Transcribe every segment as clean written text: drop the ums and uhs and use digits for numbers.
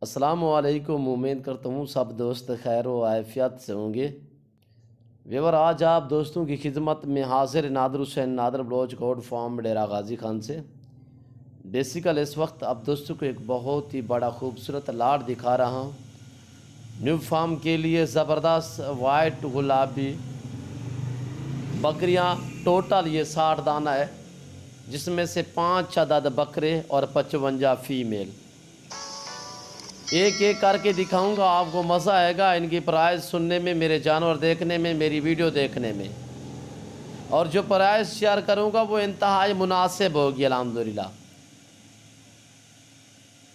अस्सलामुअलैकुम। उम्मीद करता हूँ सब दोस्त खैर व आफियत से होंगे। व्यूअर, आज आप दोस्तों की खिदमत में हाजिर नादर हुसैन नादर बलोच गोड फार्म डेरा गाजी खान से। बेसिकल इस वक्त आप दोस्तों को एक बहुत ही बड़ा खूबसूरत लाट दिखा रहा हूँ। न्यू फार्म के लिए ज़बरदस्त वाइट गुलाबी बकरियाँ, टोटल ये 60 दाना है, जिसमें से 5 अदद बकरे और 55 फीमेल। एक एक करके दिखाऊंगा, आपको मज़ा आएगा इनकी प्राइस सुनने में, मेरे जानवर देखने में, मेरी वीडियो देखने में। और जो प्राइस शेयर करूंगा वो इंतहाई मुनासिब होगी अल्हम्दुलिल्लाह।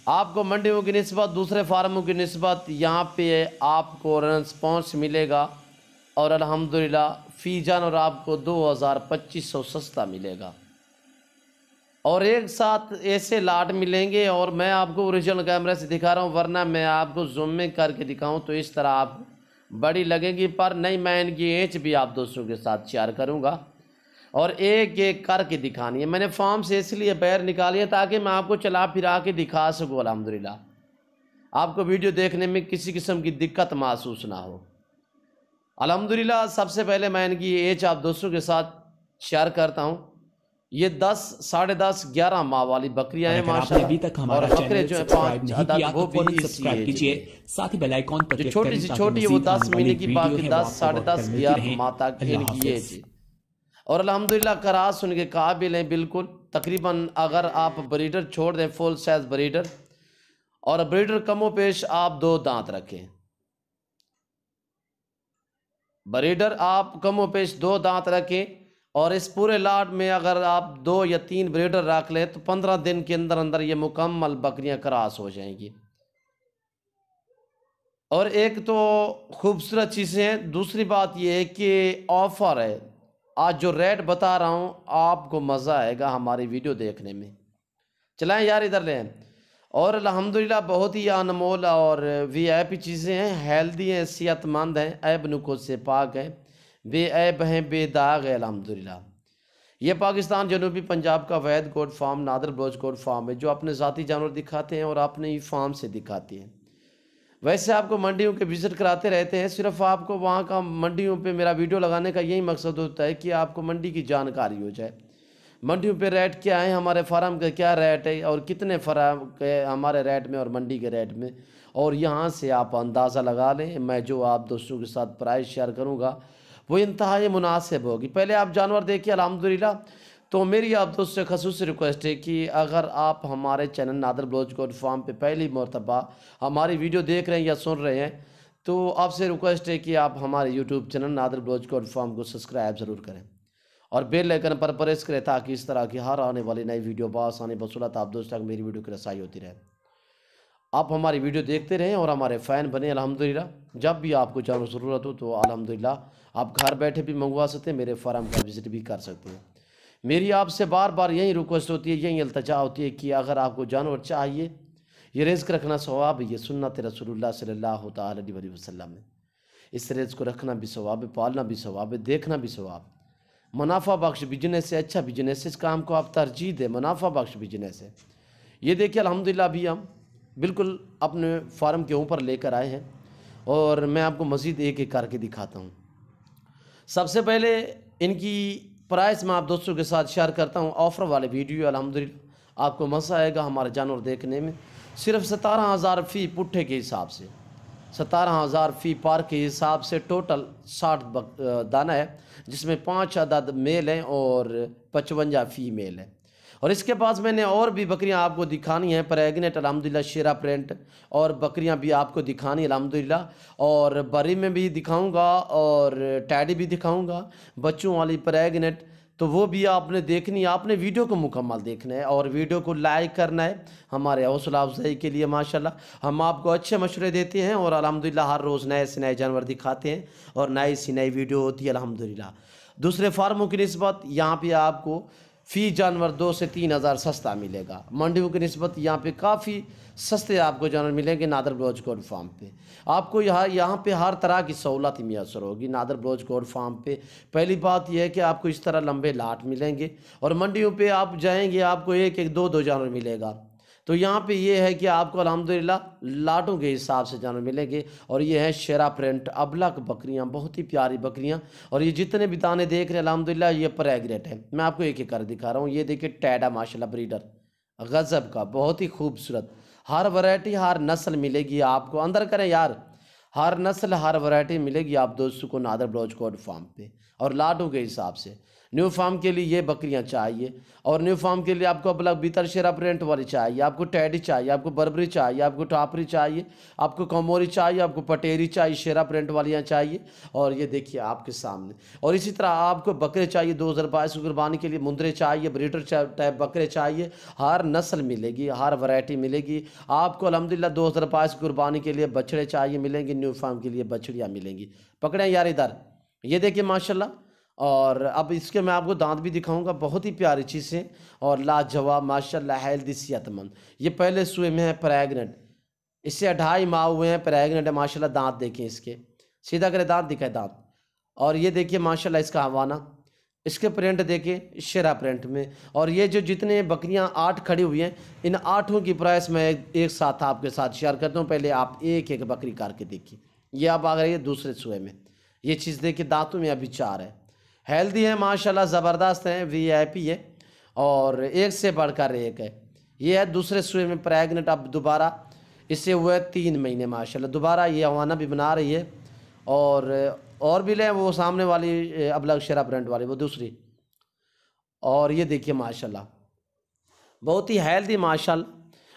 आपको मंडियों की निस्बत, दूसरे फार्मों की निस्बत यहाँ पे आपको रिस्पॉन्स मिलेगा और अल्हम्दुलिल्लाह फ़ी जानवर आपको 2200 सस्ता मिलेगा और एक साथ ऐसे लाट मिलेंगे। और मैं आपको ओरिजिनल कैमरे से दिखा रहा हूँ, वरना मैं आपको जूम में करके दिखाऊँ तो इस तरह आप बड़ी लगेगी, पर नहीं, मैं इनकी एज भी आप दोस्तों के साथ शेयर करूँगा और एक एक करके दिखानी है। मैंने फार्म से इसलिए पैर निकाली है ताकि मैं आपको चला फिरा के दिखा सकूँ अल्हम्दुलिल्लाह, आपको वीडियो देखने में किसी किस्म की दिक्कत महसूस ना हो अल्हम्दुलिल्लाह। सबसे पहले मैं इनकी एज आप दोस्तों के साथ शेयर करता हूँ। ये 10, 10.5, 11 माह वाली बकरियां हैं माशाल्लाह। अभी तक हमारा बकरे जो है 5 अदद वो भी सब्सक्राइब कीजिए, साथ ही बेल आइकॉन पर जो छोटी सी छोटी है वो 10 महीने की, बाकी 10, 10.5, 11 माह तक इनकी एज है। और अल्हम्दुलिल्लाह करास उनके काबिल हैं बिल्कुल। तकरीबन अगर आप ब्रीडर छोड़ दें, फुल साइज ब्रीडर, और ब्रीडर कमो पेश आप 2 दांत रखें, ब्रीडर आप कमो पेश 2 दांत रखें, और इस पूरे लाट में अगर आप 2 या 3 ब्रीडर रख लें तो 15 दिन के अंदर अंदर ये मुकम्मल बकरियां क्रॉस हो जाएंगी। और एक तो खूबसूरत चीज़ें हैं, दूसरी बात ये है कि ऑफ़र है। आज जो रेट बता रहा हूँ आपको मज़ा आएगा हमारी वीडियो देखने में। चलाएं यार, इधर लें। और अल्हम्दुलिल्लाह बहुत ही अनमोल और वीआईपी चीज़ें हैं, हेल्दी हैं, सेहतमंद हैं, ऐब नुक़्स से पाक हैं, बेऐब हैं, बेदाग है अल्हम्दुलिल्लाह। ये पाकिस्तान जनूबी पंजाब का वैद goat farm Nadir Baloch goat farm है, जो अपने ज़ाती जानवर दिखाते हैं और अपने ही फार्म से दिखाते हैं। वैसे आपको मंडियों के विज़िट कराते रहते हैं, सिर्फ आपको वहाँ का मंडियों पे मेरा वीडियो लगाने का यही मकसद होता है कि आपको मंडी की जानकारी हो जाए। मंडियों पे रेट क्या है, हमारे फार्म का क्या रेट है और कितने फार्म के हमारे रेट में और मंडी के रेट में, और यहाँ से आप अंदाज़ा लगा लें। मैं जो आप दोस्तों के साथ प्राइस शेयर करूँगा वो इंतहाई मुनासिब होगी। पहले आप जानवर देखिए अल्हम्दुलिल्लाह। तो मेरी आप दोस्त से ख़ुसूसी रिक्वेस्ट है कि अगर आप हमारे channel Nadir Baloch goat farm पे पहली मरतबा हमारी वीडियो देख रहे हैं या सुन रहे हैं, तो आपसे रिक्वेस्ट है कि आप हमारे YouTube channel Nadir Baloch goat farm को सब्सक्राइब ज़रूर करें और बेल आइकन पर प्रेस करें, ताकि इस तरह की हर आने वाली नई वीडियो बआसानी बसूलत आप दोस्तों तक मेरी वीडियो की रसाई होती रहे। आप हमारी वीडियो देखते रहें और हमारे फ़ैन बने अल्हम्दुलिल्लाह। जब भी आपको जानवर ज़रूरत हो तो अल्हम्दुलिल्लाह आप घर बैठे भी मंगवा सकते हैं, मेरे फार्म का विज़िट भी कर सकते हैं। मेरी आपसे बार बार यही रिक्वेस्ट होती है, यही इल्तिजा होती है कि अगर आपको जानवर चाहिए, ये रिज़्क़ रखना सवाब है, ये सुन्नत रसूलुल्लाह सल्लल्लाहु तआला अलैहि वसल्लम है। इस रिज़्क़ को रखना भी सवाब है, पालना भी सवाब है, देखना भी सवाब। मुनाफा बख्श बिजनेस है, अच्छा बिजनेस है, इस काम को आप तरजीह दें, मुनाफा बख्श बिजनेस है। ये देखिए अल्हम्दुलिल्लाह अभी हम बिल्कुल अपने फार्म के ऊपर लेकर आए हैं और मैं आपको मज़ीद एक एक करके दिखाता हूँ। सबसे पहले इनकी प्राइस मैं आप दोस्तों के साथ शेयर करता हूँ। ऑफ़र वाले वीडियो अल्हम्दुलिल्लाह आपको मज़ा आएगा हमारे जानवर देखने में। सिर्फ 17,000 फ़ी पुट्ठे के हिसाब से, 17,000 फ़ी पार के हिसाब से टोटल 60 दाना है, जिसमें 5 अदद मेल हैं और 55 फीमेल हैं। और इसके पास मैंने और भी बकरियां आपको दिखानी हैं, प्रेगनेंट अल्हम्दुलिल्लाह, शेरा प्रिंट और बकरियां भी आपको दिखानी अल्हम्दुलिल्लाह, और बरी में भी दिखाऊंगा और टैडी भी दिखाऊंगा, बच्चों वाली प्रेगनेंट, तो वो भी आपने देखनी है। आपने वीडियो को मुकम्मल देखना है और वीडियो को लाइक करना है हमारे हौसला अफजाई के लिए। माशाल्लाह हम आपको अच्छे मशवरे देते हैं और अल्हम्दुलिल्लाह हर रोज़ नए से नए जानवर दिखाते हैं और नई सी नई वीडियो होती है अल्हम्दुलिल्लाह। दूसरे फार्मों की निस्बत यहाँ पे आपको फ़ी जानवर 2 से 3 हज़ार सस्ता मिलेगा। मंडियों की निस्बत यहाँ पे काफ़ी सस्ते आपको जानवर मिलेंगे नादर बलोच गोट फार्म पे। आपको यहाँ पे हर तरह की सहूलत मैसर होगी नादर बलोच गोट फार्म पे। पहली बात यह है कि आपको इस तरह लंबे लाट मिलेंगे और मंडियों पे आप जाएंगे आपको एक एक दो जानवर मिलेगा। तो यहाँ पे ये है कि आपको अल्हम्दुलिल्लाह लाटों के हिसाब से जानवर मिलेंगे। और ये है शेरा प्रिंट अबलक बकरियाँ, बहुत ही प्यारी बकरियाँ। और ये जितने भी दाने देख रहे हैं अल्हम्दुलिल्लाह ये प्रेग्नेंट है। मैं आपको एक एक कर दिखा रहा हूँ। ये देखिए टैडा माशाल्लाह ब्रीडर गज़ब का, बहुत ही खूबसूरत। हर वैरायटी हर नस्ल मिलेगी आपको, अंदर करें यार, हर नस्ल हर वैरायटी मिलेगी आप दोस्तों को नादर ब्लॉच कोड फार्म पे। और लाडों के हिसाब से न्यू फार्म के लिए ये बकरियां चाहिए, और न्यू फार्म के लिए आपको अबलग भीतर शेरा प्रिंट वाली चाहिए, आपको टैडी चाहिए, आपको बर्बरी चाहिए, आपको टापरी चाहिए, आपको कमोरी चाहिए, आपको पटेरी चाहिए, शेरा प्रिंट वालियाँ चाहिए। और ये देखिए आपके सामने। और इसी तरह आपको बकरे चाहिए 2022 की कुर्बानी के लिए, मुंदरे चाहिए, ब्रीडर टाइप बकरे चाहिए, हर नस्ल मिलेगी, हर वैरायटी मिलेगी आपको अल्हम्दुलिल्लाह। 2022 की कुर्बानी के लिए बछड़े चाहिए मिलेंगे, न्यू फार्म के लिए बछड़ियाँ मिलेंगी। पकड़ें यार इधर, ये देखिए माशाल्लाह। और अब इसके मैं आपको दांत भी दिखाऊंगा, बहुत ही प्यारी चीज़ें और लाजवाब माशाल्लाह, हेल्दी सेहतमंद। ये पहले सुए में है प्रेग्नेंट, इससे 2.5 माह हुए हैं, प्रेग्नेंट है माशाल्लाह। दांत देखें इसके, सीधा करे दांत दिखाए दांत। और ये देखिए माशाल्लाह इसका हवाना, इसके प्रिंट देखिए शेरा प्रिंट में। और ये जो जितने बकरियां 8 खड़ी हुई हैं, इन 8 की प्राइस मैं एक साथ आपके साथ शेयर करता हूँ। पहले आप एक एक बकरी करके देखिए। ये अब आ गई है दूसरे सुए में, ये चीज़ देखिए दांतों में अभी 4 है, हेल्दी है माशाल्लाह, ज़बरदस्त है, वीआईपी है और एक से बढ़कर एक है। ये है दूसरे सुए में प्रेग्नेंट, अब दोबारा इससे हुए 3 महीने माशाल्लाह। दोबारा ये हवाना भी बना रही है। और भी लें वो सामने वाली अबलग शेरा ब्रांड वाली, वो दूसरी। और ये देखिए माशाल्लाह बहुत ही हेल्दी माशाल्लाह।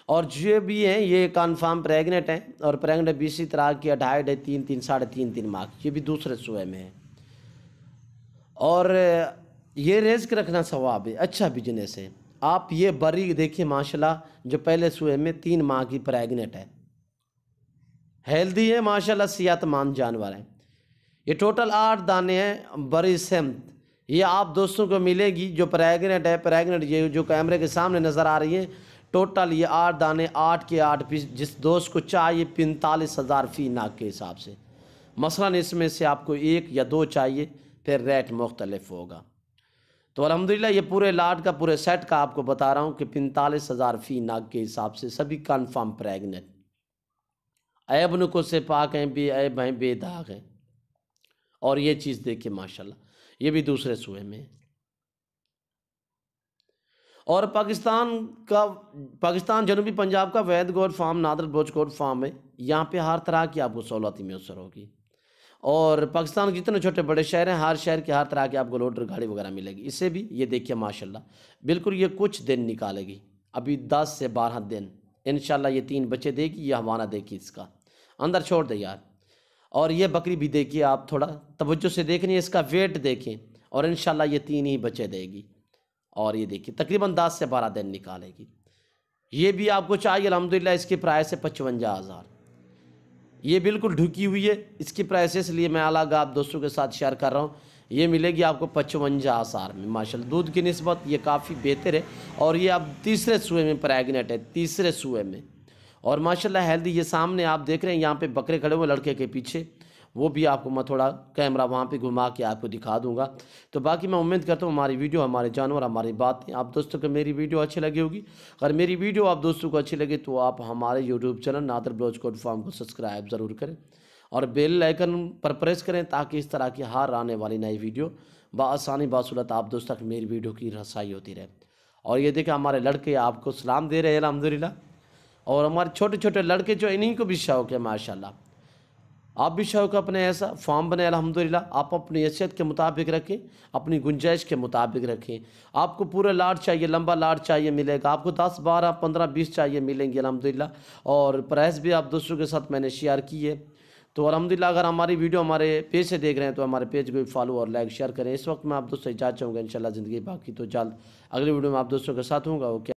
और जो भी हैं ये कन्फर्म प्रेग्नेंट हैं, और प्रेग्नेंट भी इसी तरह की 2.5 3 साढ़े 3 माह की, ये भी दूसरे सुए में है। और ये रिस्क रखना सवाब है, अच्छा बिजनेस है। आप ये बरी देखिए माशाल्लाह, जो पहले सुए में 3 माह की प्रेग्नेंट है, हेल्दी है माशाल्लाह, सेहतमंद जानवर है। ये टोटल 8 दाने हैं बरी सेमत, ये आप दोस्तों को मिलेगी जो प्रेग्नेंट है। प्रेग्नेंट ये जो कैमरे के सामने नज़र आ रही है, टोटल ये 8 दाने, 8 के 8 पीस, जिस दोस्त को चाहिए 45,000 फी नाक के हिसाब से। मसलन इसमें से आपको 1 या 2 चाहिए, फिर रेट मुख्तलिफ होगा। तो अल्हम्दुलिल्लाह ये पूरे लाट का, पूरे सेट का आपको बता रहा हूँ कि 45,000 फी नाग के हिसाब से सभी कन्फर्म प्रेग्नेंट, ऐब नुको से पाक हैं, बेऐब हैं, बेदाग हैं। और ये चीज़ देखिए माशाल्लाह, ये भी दूसरे सुए में। और पाकिस्तान जनूबी पंजाब का वैद goat farm, Nadir Baloch goat farm है। यहाँ पे हर तरह की आपको सहूलत मैसर होगी। और पाकिस्तान के जितने छोटे बड़े शहर हैं, हर शहर के हर तरह की आपको लोडर गाड़ी वगैरह मिलेगी। इससे भी ये देखिए माशाल्लाह, बिल्कुल ये कुछ दिन निकालेगी, अभी 10 से 12 दिन इंशाल्लाह ये 3 बच्चे देगी। ये हवाना देखिए इसका, अंदर छोड़ दे यार। और ये बकरी भी देखिए आप, थोड़ा तवज्जो से देखनी है, इसका वेट देखें, और इंशाल्लाह ये 3 ही बच्चे देगी। और ये देखिए तकरीबन 10 से 12 दिन निकालेगी। ये भी आपको चाहिए अल्हम्दुलिल्लाह, इसकी प्राइस है 55,000। ये बिल्कुल ढुकी हुई है, इसकी प्राइस इसलिए मैं अलग आप दोस्तों के साथ शेयर कर रहा हूँ। ये मिलेगी आपको 55,000 में माशाल्लाह। दूध की निस्बत ये काफ़ी बेहतर है। और ये अब तीसरे सुए में प्रेग्नेंट है, तीसरे सुए में। और माशाल्लाह हेल्दी, ये सामने आप देख रहे हैं यहाँ पे बकरे खड़े हुए लड़के के पीछे, वो भी आपको मैं थोड़ा कैमरा वहाँ पे घुमा के आपको दिखा दूंगा। तो बाकी मैं उम्मीद करता हूँ हमारी वीडियो, हमारे जानवर, हमारी बातें आप दोस्तों को मेरी वीडियो अच्छी लगी होगी। अगर मेरी वीडियो आप दोस्तों को अच्छी लगे तो आप हमारे YouTube channel Nadir Baloch goat farm को सब्सक्राइब ज़रूर करें और बेल आइकन पर प्रेस करें, ताकि इस तरह की हर आने वाली नई वीडियो बआसानी बासूलत आप दोस्तों तक मेरी वीडियो की रसाई होती रहे। और ये देखिए हमारे लड़के आपको सलाम दे रहे हैं अल्हम्दुलिल्लाह। और हमारे छोटे छोटे लड़के जो, इन्हीं को भी शौक़ है माशाल्लाह। आप भी शौक़ अपने ऐसा फार्म बने अल्हम्दुलिल्लाह। आप अपनी हैसियत के मुताबिक रखें, अपनी गुंजाइश के मुताबिक रखें। आपको पूरे लाट चाहिए, लंबा लाट चाहिए, मिलेगा आपको। 10 12 15 20 चाहिए, मिलेंगे अल्हम्दुलिल्लाह। और प्राइस भी आप दोस्तों के साथ मैंने शेयर की है। तो अल्हम्दुलिल्लाह अगर हमारी वीडियो हमारे पेज से देख रहे हैं तो हमारे पेज को भी फॉलो और लाइक शेयर करें। इस वक्त मैं आप दोस्तों से इजाज़त चाहूँगा, इंशाल्लाह ज़िंदगी बाकी तो जल्द अगली वीडियो में आप दोस्तों के साथ हूँगा। ओके।